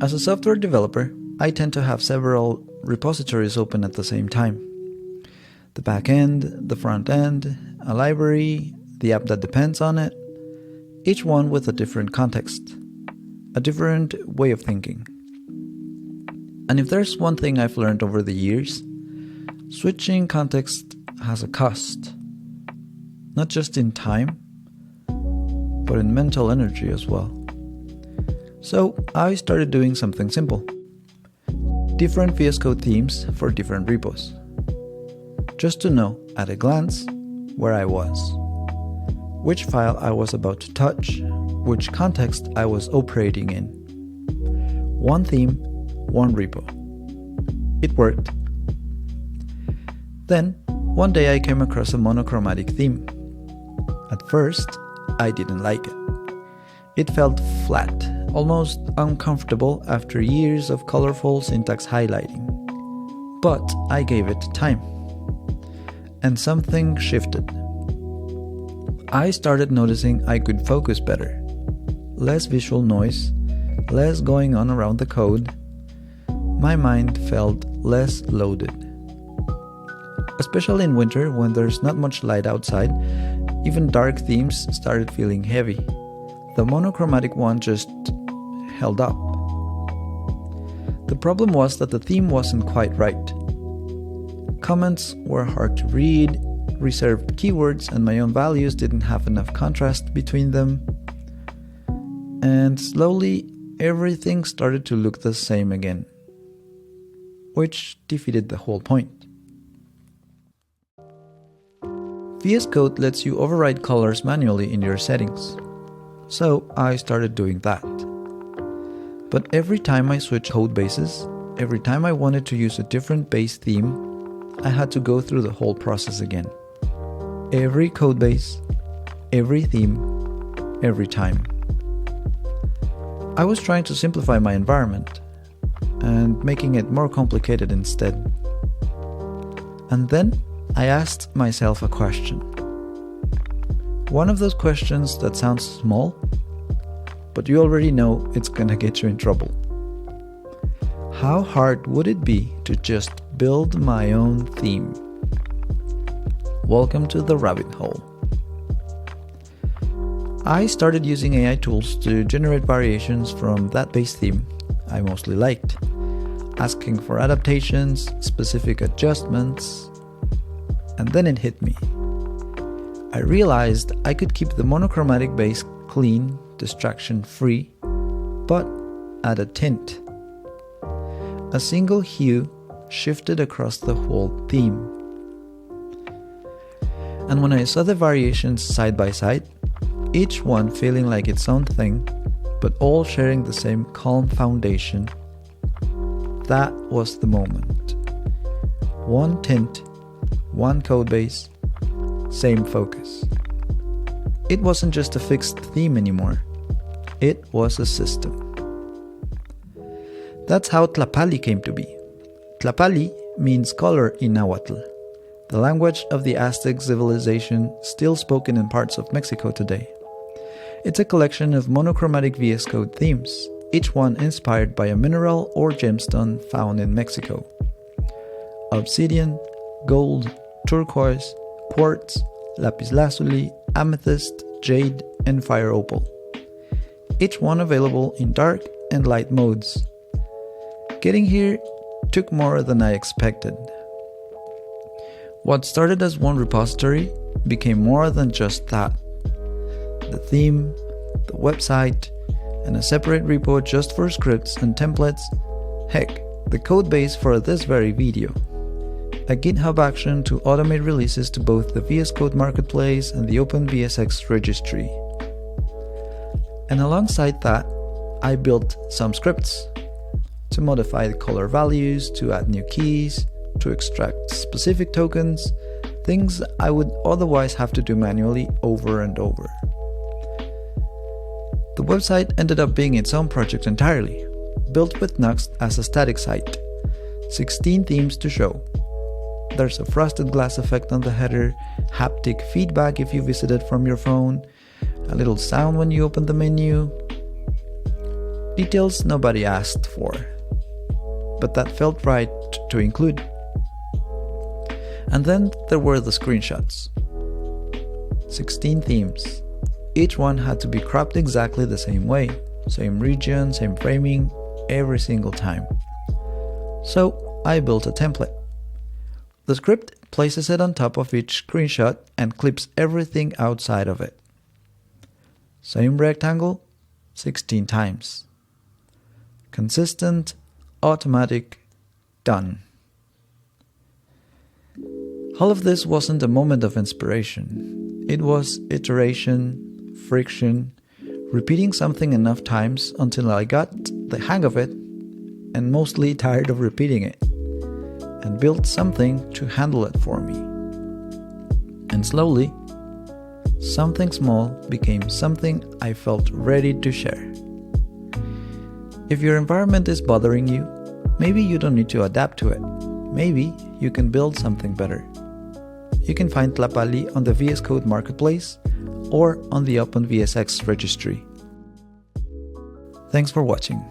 As a software developer, I tend to have several repositories open at the same time. The back end, the front end, a library, the app that depends on it, each one with a different context, a different way of thinking. And if there's one thing I've learned over the years, switching context has a cost. Not just in time, but in mental energy as well. So I started doing something simple. Different VS Code themes for different repos. Just to know, at a glance, where I was. Which file I was about to touch, which context I was operating in. One theme, one repo. It worked. Then, one day I came across a monochromatic theme. At first, I didn't like it. It felt flat, almost uncomfortable after years of colorful syntax highlighting. But I gave it time. And something shifted. I started noticing I could focus better. Less visual noise, less going on around the code. My mind felt less loaded. Especially in winter when there's not much light outside, even dark themes started feeling heavy. The monochromatic one just held up. The problem was that the theme wasn't quite right. Comments were hard to read, reserved keywords and my own values didn't have enough contrast between them. And slowly, everything started to look the same again, which defeated the whole point. VS Code lets you override colors manually in your settings, so I started doing that. But every time I switched code bases, every time I wanted to use a different base theme, I had to go through the whole process again. Every code base, every theme, every time. I was trying to simplify my environment and making it more complicated instead. And then I asked myself a question. One of those questions that sounds small, but you already know it's gonna get you in trouble. How hard would it be to just build my own theme? Welcome to the rabbit hole. I started using AI tools to generate variations from that base theme I mostly liked, asking for adaptations, specific adjustments, and then it hit me. I realized I could keep the monochromatic base clean, distraction-free, but add a tint. A single hue shifted across the whole theme. And when I saw the variations side by side, each one feeling like its own thing, but all sharing the same calm foundation, that was the moment. One tint, one codebase, same focus. It wasn't just a fixed theme anymore. It was a system. That's how Tlapali came to be. Tlapali means color in Nahuatl, the language of the Aztec civilization still spoken in parts of Mexico today. It's a collection of monochromatic VS Code themes, each one inspired by a mineral or gemstone found in Mexico. Obsidian, gold, turquoise, quartz, lapis lazuli, amethyst, jade, and fire opal. Each one available in dark and light modes. Getting here took more than I expected. What started as one repository became more than just that. The theme, the website, and a separate repo just for scripts and templates. Heck, the codebase for this very video. A GitHub action to automate releases to both the VS Code Marketplace and the OpenVSX registry. And alongside that, I built some scripts to modify the color values, to add new keys, to extract specific tokens, things I would otherwise have to do manually over and over. The website ended up being its own project entirely, built with Nuxt as a static site, 16 themes to show. There's a frosted glass effect on the header, haptic feedback if you visit it from your phone, a little sound when you open the menu. Details nobody asked for, but that felt right to include. And then there were the screenshots. 16 themes. Each one had to be cropped exactly the same way, same region, same framing, every single time. So I built a template. The script places it on top of each screenshot and clips everything outside of it. Same rectangle, 16 times. Consistent, automatic, done. All of this wasn't a moment of inspiration. It was iteration, friction, repeating something enough times until I got the hang of it and mostly tired of repeating it, and built something to handle it for me. And slowly, something small became something I felt ready to share. If your environment is bothering you, maybe you don't need to adapt to it. Maybe you can build something better. You can find Tlapali on the VS Code Marketplace or on the OpenVSX registry. Thanks for watching.